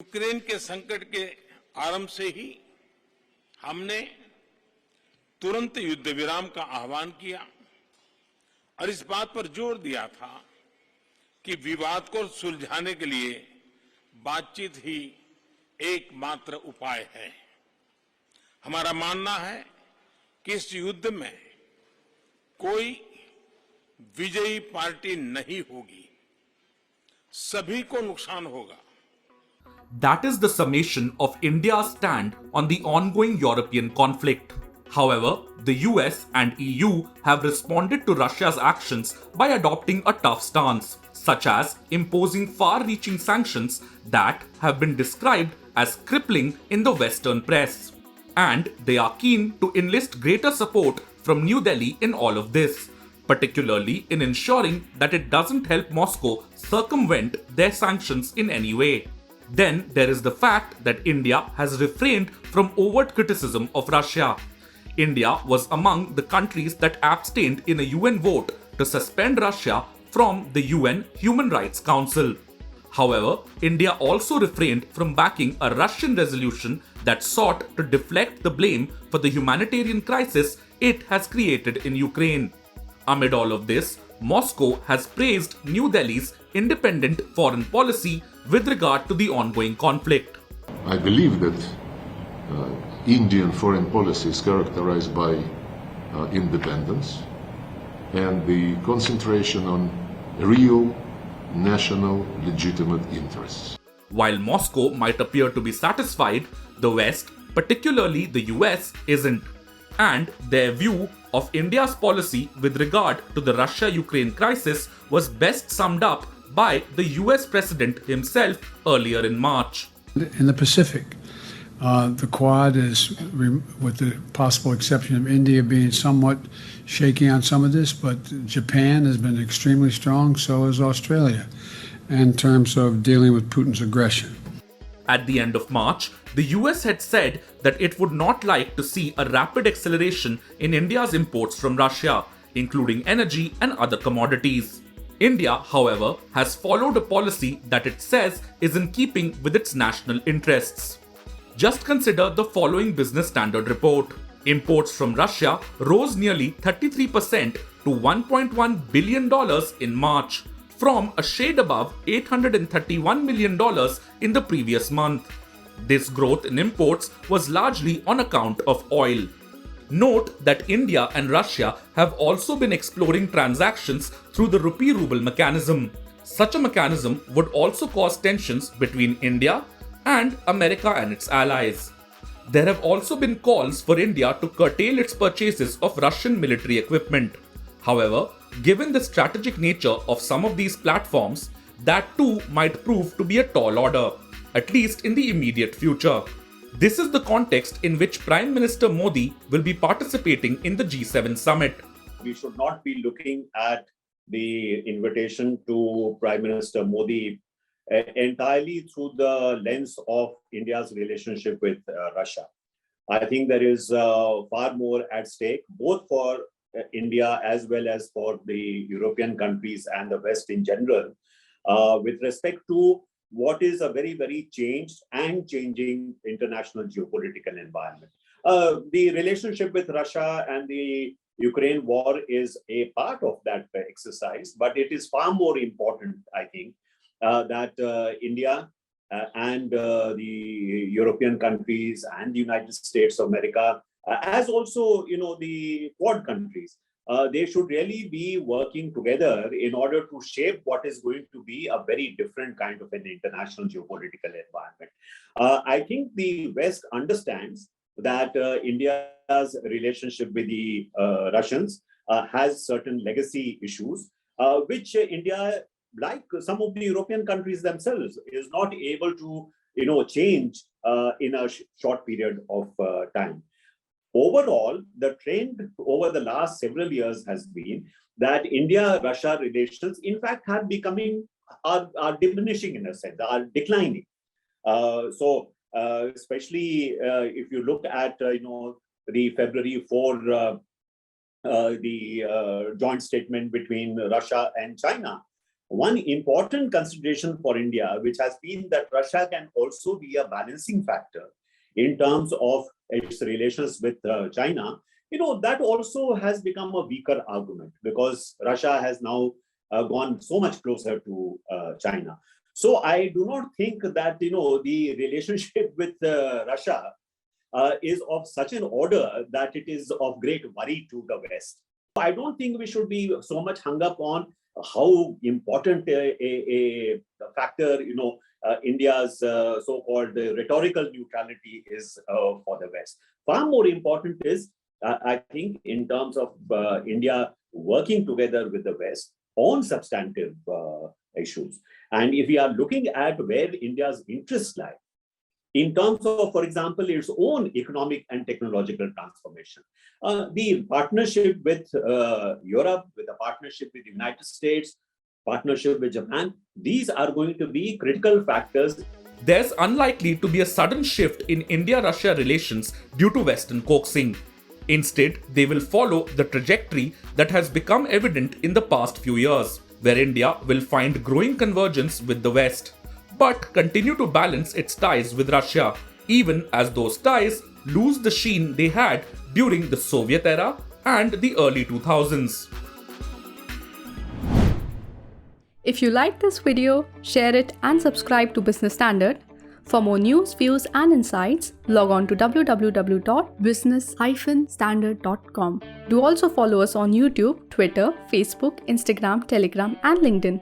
Ukraine के संकट के आरंभ से ही हमने तुरंत युद्ध विराम का आह्वान किया और इस बात पर जोर दिया था कि विवाद को सुलझाने के लिए बातचीत ही एकमात्र उपाय है। हमारा मानना है कि इस युद्ध में कोई विजयी पार्टी नहीं होगी, सभी को नुकसान होगा। That is the summation of India's stand on the ongoing European conflict. However, the US and EU have responded to Russia's actions by adopting a tough stance, such as imposing far-reaching sanctions that have been described as crippling in the Western press. And they are keen to enlist greater support from New Delhi in all of this, particularly in ensuring that it doesn't help Moscow circumvent their sanctions in any way. Then there is the fact that India has refrained from overt criticism of Russia. India was among the countries that abstained in a UN vote to suspend Russia from the UN Human Rights Council. However, India also refrained from backing a Russian resolution that sought to deflect the blame for the humanitarian crisis it has created in Ukraine. Amid all of this, Moscow has praised New Delhi's independent foreign policy with regard to the ongoing conflict. I believe that Indian foreign policy is characterized by independence and the concentration on real national legitimate interests. While Moscow might appear to be satisfied, the West, particularly the US, isn't. And their view of India's policy with regard to the Russia-Ukraine crisis was best summed up by the US President himself earlier in March. In the Pacific, the Quad is, with the possible exception of India being somewhat shaky on some of this, but Japan has been extremely strong, so has Australia, in terms of dealing with Putin's aggression. At the end of March, the US had said that it would not like to see a rapid acceleration in India's imports from Russia, including energy and other commodities. India, however, has followed a policy that it says is in keeping with its national interests. Just consider the following Business Standard report. Imports from Russia rose nearly 33% to $1.1 billion in March, from a shade above $831 million in the previous month. This growth in imports was largely on account of oil. Note that India and Russia have also been exploring transactions through the rupee-ruble mechanism. Such a mechanism would also cause tensions between India and America and its allies. There have also been calls for India to curtail its purchases of Russian military equipment. However, given the strategic nature of some of these platforms, that too might prove to be a tall order, at least in the immediate future. This is the context in which Prime Minister Modi will be participating in the G7 summit. We should not be looking at the invitation to Prime Minister Modi entirely through the lens of India's relationship with Russia. I think there is far more at stake, both for India as well as for the European countries and the West in general, with respect to what is a very, very changed and changing international geopolitical environment. The relationship with Russia and the Ukraine war is a part of that exercise, but it is far more important, I think, that India and the European countries and the United States of America, as also, the Quad countries, they should really be working together in order to shape what is going to be a very different kind of an international geopolitical environment. I think the West understands that India's relationship with the Russians has certain legacy issues, which India, like some of the European countries themselves, is not able to, change in a short period of time. Overall, the trend over the last several years has been that India-Russia relations, in fact, are diminishing in a sense, are declining. Especially if you look at, the February 4, the joint statement between Russia and China, one important consideration for India, which has been that Russia can also be a balancing factor in terms of its relations with China, that also has become a weaker argument because Russia has now gone so much closer to China. So I do not think that, the relationship with Russia is of such an order that it is of great worry to the West. I don't think we should be so much hung up on how important a factor, India's so-called rhetorical neutrality is for the West. Far more important is, I think, in terms of India working together with the West on substantive issues. And if we are looking at where India's interests lie, in terms of, for example, its own economic and technological transformation, the partnership with Europe, with the partnership with the United States, partnership with Japan, these are going to be critical factors. There's unlikely to be a sudden shift in India-Russia relations due to Western coaxing. Instead, they will follow the trajectory that has become evident in the past few years, where India will find growing convergence with the West, but continue to balance its ties with Russia, even as those ties lose the sheen they had during the Soviet era and the early 2000s. If you like this video, share it and subscribe to Business Standard. For more news, views and insights, log on to www.business-standard.com. Do also follow us on YouTube, Twitter, Facebook, Instagram, Telegram and LinkedIn.